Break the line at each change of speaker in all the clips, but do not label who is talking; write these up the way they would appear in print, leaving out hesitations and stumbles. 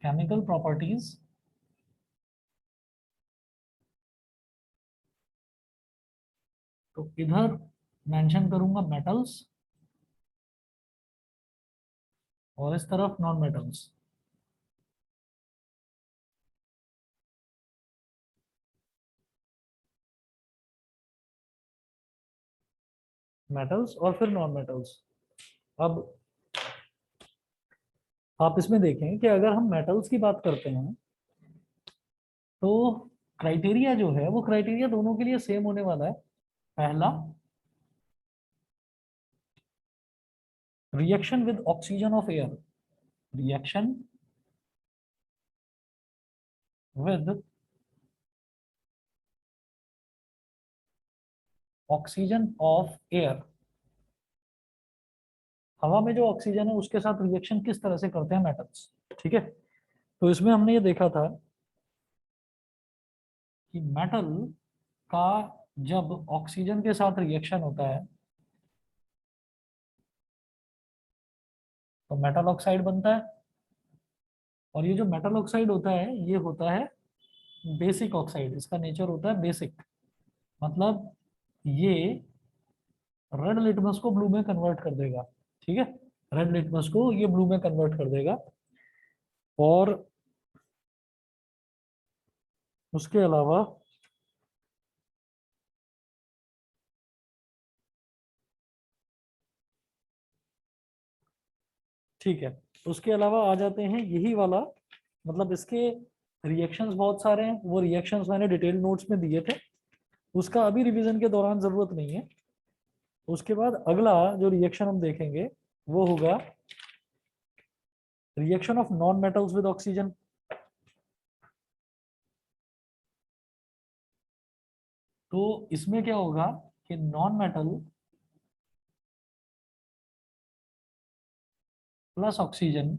Chemical properties तो इधर mention करूंगा मेटल्स और इस तरफ नॉन मेटल्स। मेटल्स और फिर नॉन मेटल्स। अब आप इसमें देखें कि अगर हम मेटल्स की बात करते हैं तो क्राइटेरिया जो है वो क्राइटेरिया दोनों के लिए सेम होने वाला है। पहला, reaction with oxygen of air, reaction with oxygen of air, हवा में जो ऑक्सीजन है उसके साथ रिएक्शन किस तरह से करते हैं मेटल्स। ठीक है, तो इसमें हमने ये देखा था कि मेटल का जब ऑक्सीजन के साथ रिएक्शन होता है तो मेटल ऑक्साइड बनता है। और ये जो मेटल ऑक्साइड होता है ये होता है बेसिक ऑक्साइड, इसका नेचर होता है बेसिक। मतलब ये रेड लिटमस को ब्लू में कन्वर्ट कर देगा। ठीक है, रेड लिटमस को ये ब्लू में कन्वर्ट कर देगा। और उसके अलावा ठीक है, उसके अलावा आ जाते हैं यही वाला, मतलब इसके रिएक्शंस बहुत सारे हैं, वो रिएक्शंस मैंने डिटेल नोट्स में दिए थे, उसका अभी रिवीजन के दौरान जरूरत नहीं है। उसके बाद अगला जो रिएक्शन हम देखेंगे वो होगा reaction of non metals with oxygen. तो इसमें क्या होगा कि non metal plus oxygen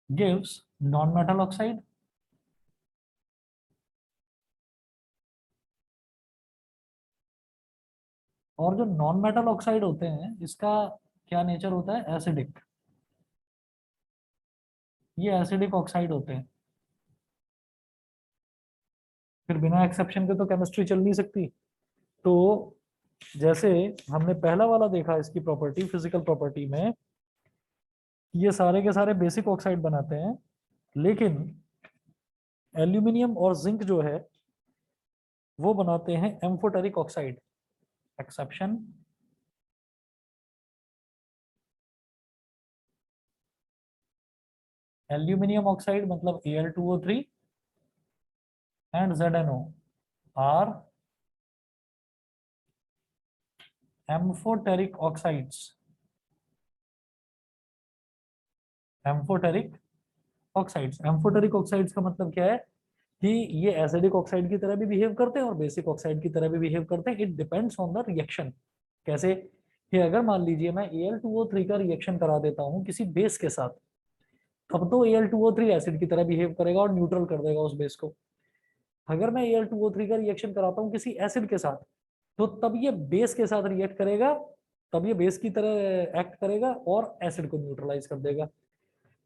gives non metal oxide. और जो नॉन मेटल ऑक्साइड होते हैं इसका क्या नेचर होता है, एसिडिक। ये एसिडिक ऑक्साइड होते हैं। फिर बिना एक्सेप्शन के तो केमिस्ट्री चल नहीं सकती। तो जैसे हमने पहला वाला देखा इसकी प्रॉपर्टी, फिजिकल प्रॉपर्टी में ये सारे के सारे बेसिक ऑक्साइड बनाते हैं, लेकिन एल्यूमिनियम और जिंक जो है वो बनाते हैं amphoteric oxide. Exception, aluminium oxide मतलब Al2O3 and ZnO are amphoteric oxides. Amphoteric oxides, amphoteric oxides का मतलब क्या है कि ये एसिडिक ऑक्साइड की तरह भी बिहेव करते हैं और बेसिक ऑक्साइड की तरह भी बिहेव करते हैं। It depends on the reaction. कैसे कि अगर मान लीजिए मैं Al2O3 का रिएक्शन करा देता हूँ किसी बेस के साथ, तब तो Al2O3 एसिड की तरह बिहेव करेगा और न्यूट्रल कर देगा उस बेस को। अगर मैं Al2O3 का रिएक्शन कराता हूँ किसी एसिड के साथ, तो तब ये बेस के साथ रिएक्ट करेगा, तब ये बेस की तरह एक्ट करेगा और एसिड को न्यूट्रलाइज कर देगा।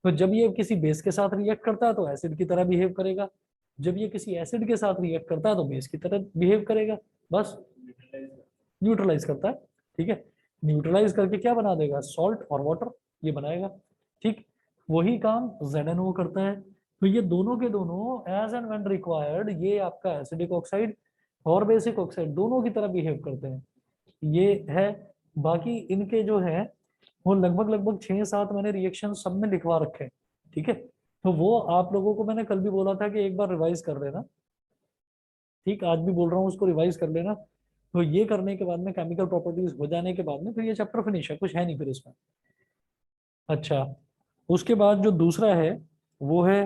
तो जब ये किसी बेस के साथ रिएक्ट करता है तो एसिड की तरह बिहेव करेगा, जब ये किसी एसिड के साथ रिएक्ट करता है तो बेस की तरह बिहेव करेगा। बस न्यूट्रलाइज करता है। ठीक है, न्यूट्रलाइज करके क्या बना देगा, सॉल्ट और वाटर ये बनाएगा। ठीक, वही काम ZnO करता है। तो ये दोनों के दोनों एज एंड व्हेन रिक्वायर्ड ये आपका एसिडिक ऑक्साइड और बेसिक ऑक्साइड दोनों की तरह बिहेव करते हैं। ये है। बाकी इनके जो है वो लगभग लगभग 6-7 मैंने रिएक्शन सब में लिखवा रखे हैं। ठीक है, तो वो आप लोगों को मैंने कल भी बोला था कि एक बार रिवाइज कर लेना। ठीक, आज भी बोल रहा हूँ उसको रिवाइज कर लेना। तो ये करने के बाद में केमिकल प्रॉपर्टीज हो जाने के बाद में फिर ये चैप्टर फिनिश है, कुछ है नहीं फिर इसमें। अच्छा, उसके बाद जो दूसरा है वो है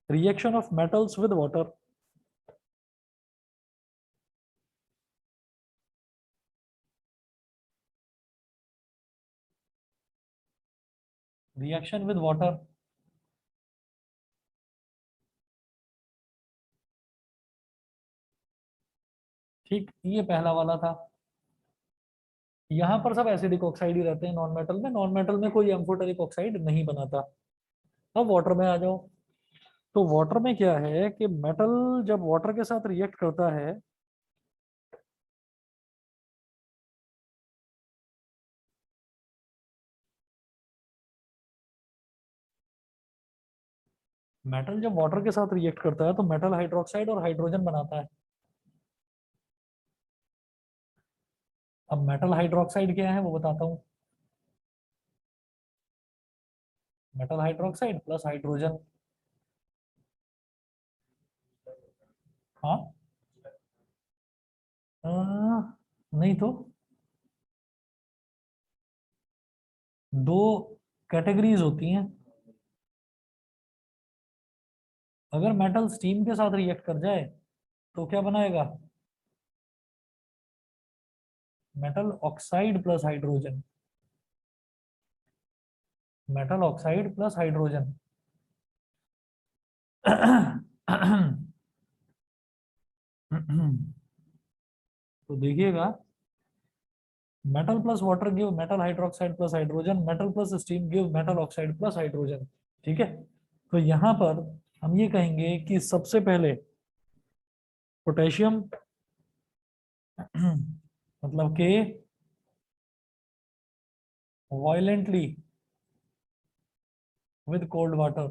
reaction of metals with water. Reaction with water, ठीक, ये पहला वाला था। यहाँ पर सब एसिडिक ऑक्साइड ही रहते हैं नॉन मेटल में कोई एम्फोटेरिक ऑक्साइड नहीं बनाता। अब वाटर में आ जाओ। तो वाटर में क्या है कि मेटल जब वाटर के साथ रिएक्ट करता है मेटल जब वाटर के साथ रिएक्ट करता है तो मेटल हाइड्रोक्साइड और हाइड्रोजन बनाता है। अब मेटल हाइड्रोक्साइड क्या है वो बताता हूँ। Metal hydroxide plus hydrogen. हाँ। अ, नहीं तो दो कैटेगरीज होती हैं। अगर मेटल स्टीम के साथ रिएक्ट कर जाए तो क्या बनाएगा? Metal oxide plus hydrogen. Metal oxide plus hydrogen. तो देखिएगा, metal plus water give metal hydroxide plus hydrogen, metal plus steam give metal oxide plus hydrogen. ठीक है। तो यहां पर हम ये कहेंगे कि सबसे पहले पोटेशियम मतलब के violently with cold water,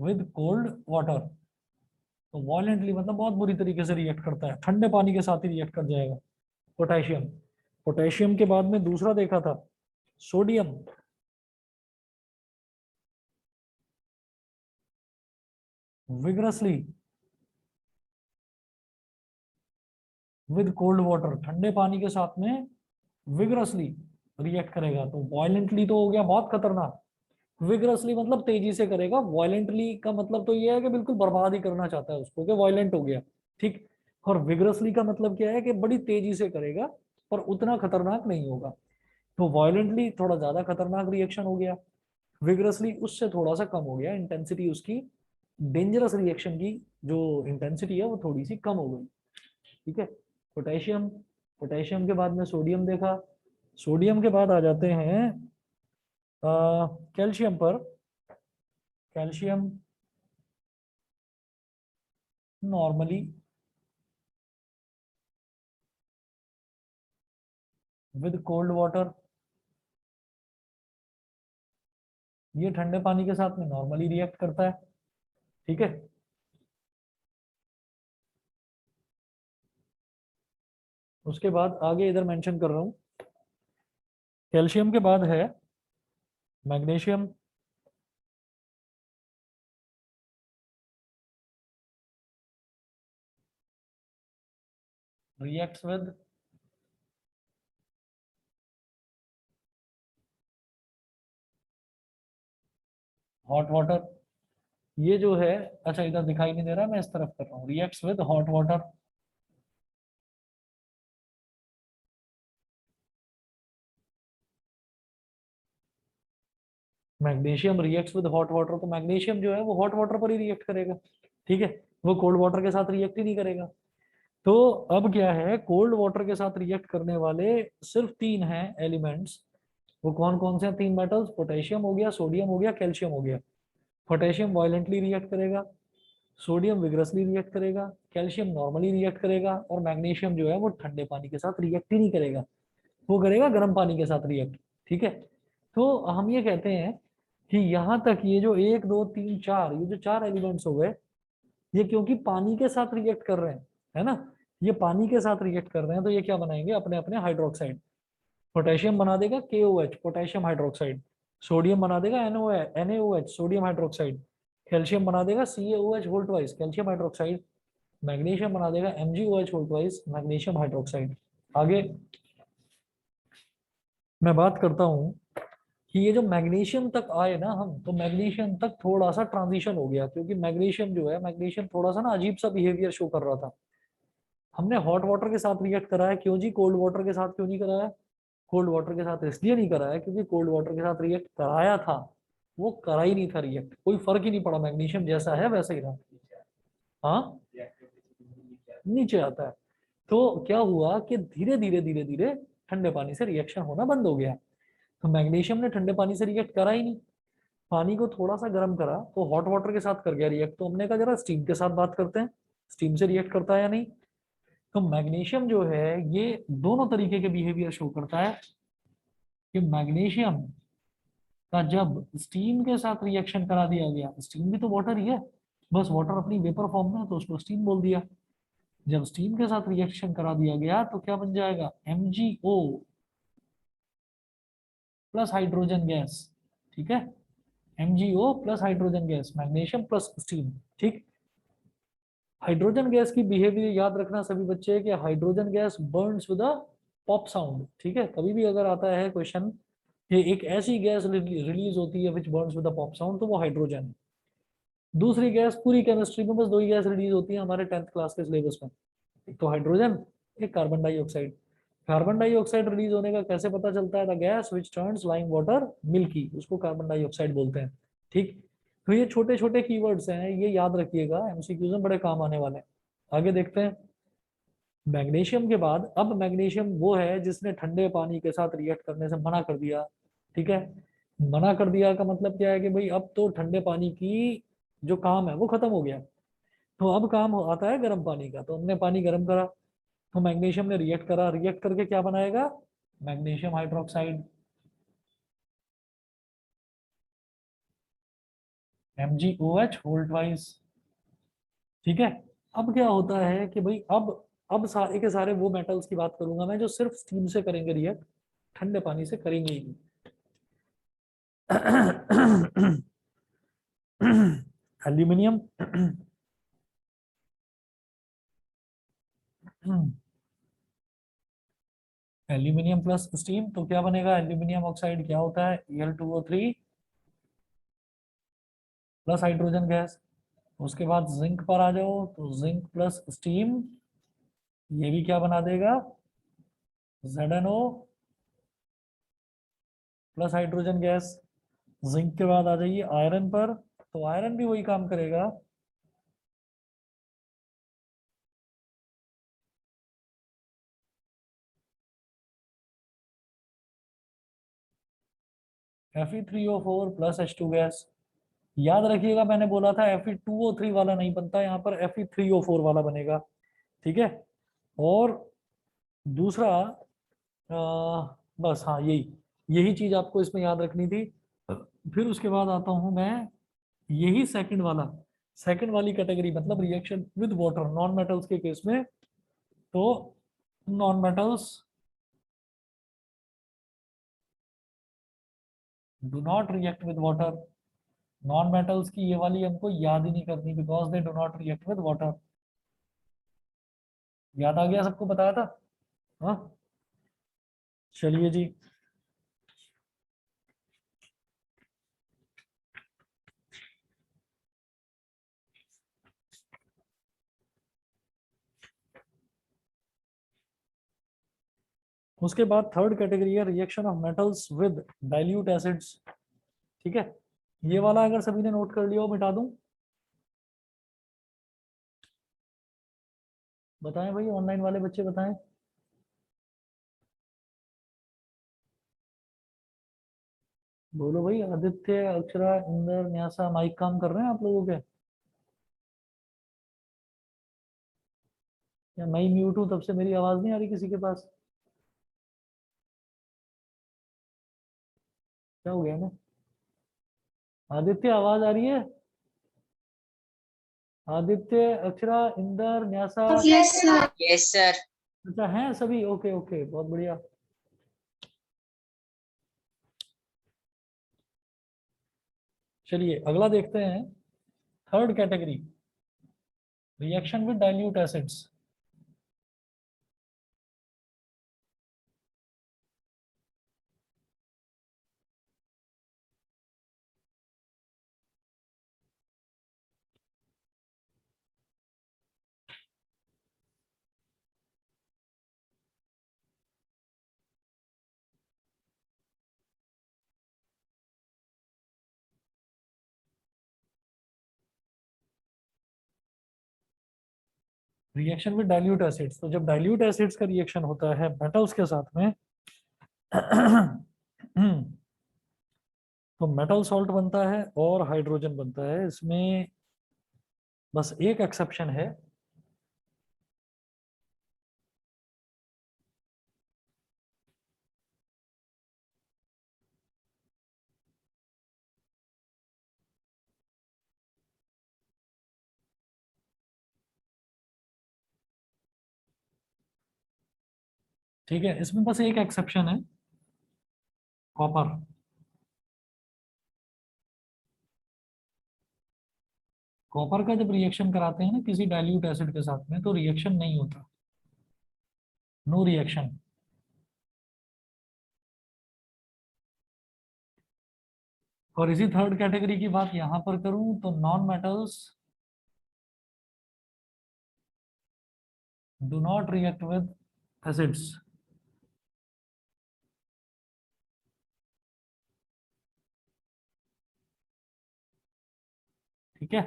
with cold water. तो वायलेंटली मतलब बहुत बुरी तरीके से रिएक्ट करता है, ठंडे पानी के साथ ही रिएक्ट कर जाएगा पोटेशियम। पोटेशियम के बाद में दूसरा देखा था sodium, vigorously with cold water, ठंडे पानी के साथ में विग्रसली रिएक्ट करेगा। तो वायलेंटली तो हो गया बहुत खतरनाक, विग्रसली मतलब तेजी से करेगा, वायलेंटली का मतलब तो ये है कि बिल्कुल बर्बाद ही करना चाहता है उसको, कि वायलेंट हो गया। ठीक। और विग्रसली का मतलब क्या है कि बड़ी तेजी से करेगा पर उतना खतरनाक नहीं होगा। तो वायलेंटली थोड़ा ज्यादा खतरनाक रिएक्शन हो गया, विग्रसली उससे थोड़ा सा कम हो गया इंटेंसिटी उसकी, डेंजरस रिएक्शन की जो इंटेंसिटी है वो थोड़ी सी कम हो गई। ठीक है। पोटेशियम, पोटेशियम के बाद में सोडियम देखा, सोडियम के बाद आ जाते हैं कैल्शियम पर। Calcium normally with cold water, ये ठंडे पानी के साथ में नॉर्मली रिएक्ट करता है। ठीक है। उसके बाद आगे इधर मेंशन कर रहा हूं, कैल्शियम के बाद है magnesium. Reacts with hot water. ये जो है, अच्छा इधर दिखाई नहीं दे रहा, मैं इस तरफ कर रहा हूँ, reacts with hot water. Magnesium reacts with hot water, तो मैग्नीशियम जो है वो हॉट वाटर पर ही रिएक्ट करेगा। ठीक है। वो कोल्ड वाटर के साथ रिएक्ट ही नहीं करेगा। तो अब क्या है, कोल्ड वाटर के साथ रिएक्ट करने वाले सिर्फ तीन हैं एलिमेंट्स। वो कौन कौन से हैं? तीन मेटल्स, पोटेशियम हो गया, सोडियम हो गया, कैल्शियम हो गया। पोटेशियम वायलेंटली रिएक्ट करेगा, सोडियम विग्रसली रिएक्ट करेगा, कैल्शियम नॉर्मली रिएक्ट करेगा, और मैग्नीशियम जो है वो ठंडे पानी के साथ रिएक्ट ही नहीं करेगा, वो करेगा गर्म पानी के साथ रिएक्ट। ठीक है। तो हम ये कहते हैं कि यहाँ तक ये जो एक दो तीन चार, ये जो चार एलिमेंट्स हो गए, ये क्योंकि पानी के साथ रिएक्ट कर रहे हैं, है ना, ये पानी के साथ रिएक्ट कर रहे हैं, तो ये क्या बनाएंगे? अपने अपने हाइड्रोक्साइड। पोटेशियम बना देगा KOH पोटेशियम हाइड्रोक्साइड, सोडियम बना देगा NaOH सोडियम हाइड्रोक्साइड, कैल्शियम बना देगा CaOH whole twice calcium hydroxide, magnesium बना देगा MgOH whole twice magnesium hydroxide. आगे मैं बात करता हूँ कि ये जो मैग्नीशियम तक आए ना हम, तो मैग्नीशियम तक थोड़ा सा ट्रांजिशन हो गया, क्योंकि मैग्नीशियम जो है, मैग्नीशियम थोड़ा सा ना अजीब सा बिहेवियर शो कर रहा था। हमने हॉट वाटर के साथ रिएक्ट कराया, क्यों जी? कोल्ड वाटर के साथ क्यों नहीं कराया? कोल्ड वाटर के साथ इसलिए नहीं कराया क्योंकि कोल्ड वाटर के साथ रिएक्ट कराया था, वो करा ही नहीं था रिएक्ट, कोई फर्क ही नहीं पड़ा, मैग्नीशियम जैसा है वैसा ही रहा। हाँ, नीचे आता है। तो क्या हुआ कि धीरे धीरे धीरे धीरे ठंडे पानी से रिएक्शन होना बंद हो गया। तो मैग्नीशियम ने ठंडे पानी से रिएक्ट करा ही नहीं, पानी को थोड़ा सा गर्म करा तो हॉट वाटर के साथ कर गया रिएक्ट। तो हमने कहा जरा स्टीम के साथ बात करते हैं, स्टीम से रिएक्ट करता है या नहीं। तो मैग्नीशियम जो है ये दोनों तरीके के बिहेवियर शो करता है कि मैग्नीशियम का जब स्टीम के साथ रिएक्शन करा दिया गया, स्टीम भी तो वाटर ही है, बस वाटर अपनी वेपर फॉर्म में है तो उसको स्टीम बोल दिया। जब स्टीम के साथ रिएक्शन करा दिया गया तो क्या बन जाएगा, MgO प्लस हाइड्रोजन गैस। ठीक है, MgO plus hydrogen gas, magnesium plus steam. ठीक, हाइड्रोजन गैस की बिहेवियर याद रखना सभी बच्चे कि hydrogen gas Burns with a pop sound. ठीक है, कभी भी अगर आता है क्वेश्चन ये एक ऐसी गैस रिलीज होती है which burns with a pop sound, तो वो हाइड्रोजन है। दूसरी गैस, पूरी केमिस्ट्री में बस दो ही गैस रिलीज होती है हमारे 10th क्लास के सिलेबस में, एक तो हाइड्रोजन, एक carbon dioxide. Carbon dioxide release होने का कैसे पता चलता है, the gas which turns lime water milky, उसको कार्बन डाइऑक्साइड बोलते हैं। ठीक, तो ये छोटे छोटे कीवर्ड्स हैं, ये याद रखिएगा, एमसीक्यूज में बड़े काम आने वाले हैं। आगे देखते हैं। मैग्नीशियम के बाद अब मैग्नीशियम वो है जिसने ठंडे पानी के साथ रिएक्ट करने से मना कर दिया। ठीक है, मना कर दिया का मतलब क्या है कि भाई अब तो ठंडे पानी की जो काम है वो खत्म हो गया, तो अब काम आता है गर्म पानी का। तो हमने पानी गर्म करा तो मैग्नीशियम ने रिएक्ट करा, रिएक्ट करके क्या बनाएगा, magnesium hydroxide, MgOH whole twice. ठीक है, अब क्या होता है कि भाई अब सारे के सारे वो मेटल्स की बात करूंगा मैं जो सिर्फ स्टीम से करेंगे रिएक्ट, ठंडे पानी से करेंगे ही नहीं। एल्यूमिनियम, एल्यूमिनियम प्लस स्टीम तो क्या बनेगा, एल्यूमिनियम ऑक्साइड क्या होता है, Al2O3 प्लस हाइड्रोजन गैस। उसके बाद जिंक पर आ जाओ तो जिंक प्लस स्टीम, ये भी क्या बना देगा, ZnO plus hydrogen gas. Zinc के बाद आ जाइए आयरन पर, तो आयरन भी वही काम करेगा, Fe3O4 प्लस H2 गैस। याद रखिएगा मैंने बोला था Fe2O3 वाला नहीं बनता, यहाँ पर Fe3O4 वाला बनेगा। ठीक है, और दूसरा बस हाँ यही यही चीज आपको इसमें याद रखनी थी। फिर उसके बाद आता हूं मैं, यही सेकंड वाला, सेकंड वाली कैटेगरी मतलब reaction with water non metals के केस में। तो non metals do not react with water, non metals की ये वाली हमको याद ही नहीं करनी, because they do not react with water. याद आ गया, सबको बताया था। हाँ, चलिए जी। उसके बाद थर्ड कैटेगरी है reaction of metals with dilute acids. ठीक है, ये वाला अगर सभी ने नोट कर लिया हो मिटा दूं, बताएं भाई, ऑनलाइन वाले बच्चे बताएं। बोलो भाई, आदित्य, अक्षरा, इंदर, न्यासा, माइक काम कर रहे हैं आप लोगों के, या मैं ही म्यूट हूँ तब से मेरी आवाज नहीं आ रही किसी के पास, क्या हो गया ना। आदित्य आवाज आ रही है, Aditya, Akshara, Inder, Nyasa.
Yes sir. Yes sir.
अच्छा हैं सभी, ओके ओके, बहुत बढ़िया। चलिए अगला देखते हैं, third category, reaction with dilute acids. Reaction with dilute acids, तो जब डाइल्यूट एसिड्स का रिएक्शन होता है मेटल्स के साथ में, तो मेटल सॉल्ट बनता है और हाइड्रोजन बनता है। इसमें बस एक एक्सेप्शन है, ठीक है, इसमें बस एक एक्सेप्शन है, कॉपर। कॉपर का जब रिएक्शन कराते हैं ना किसी डाइल्यूट एसिड के साथ में, तो रिएक्शन नहीं होता, नो रिएक्शन। और इसी थर्ड कैटेगरी की बात यहां पर करूं तो non metals do not react with acids. ठीक है,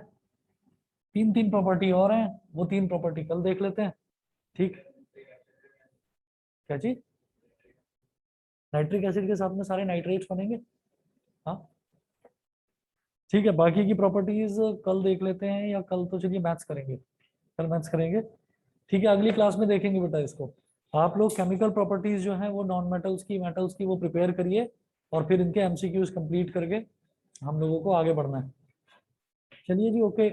तीन तीन प्रॉपर्टी और हैं, वो तीन प्रॉपर्टी कल देख लेते हैं। ठीक, क्या चीज? नाइट्रिक एसिड के साथ में सारे नाइट्रेट्स बनेंगे। हाँ, ठीक है, बाकी की प्रॉपर्टीज कल देख लेते हैं, या कल तो चलिए मैथ्स करेंगे, कल मैथ्स करेंगे। ठीक है, अगली क्लास में देखेंगे बेटा इसको। आप लोग केमिकल प्रॉपर्टीज जो हैं वो नॉन मेटल्स की, मेटल्स की वो प्रिपेयर करिए, और फिर इनके एमसीक्यूज कंप्लीट करके हम लोगों को आगे बढ़ना है। चलिए जी, ओके।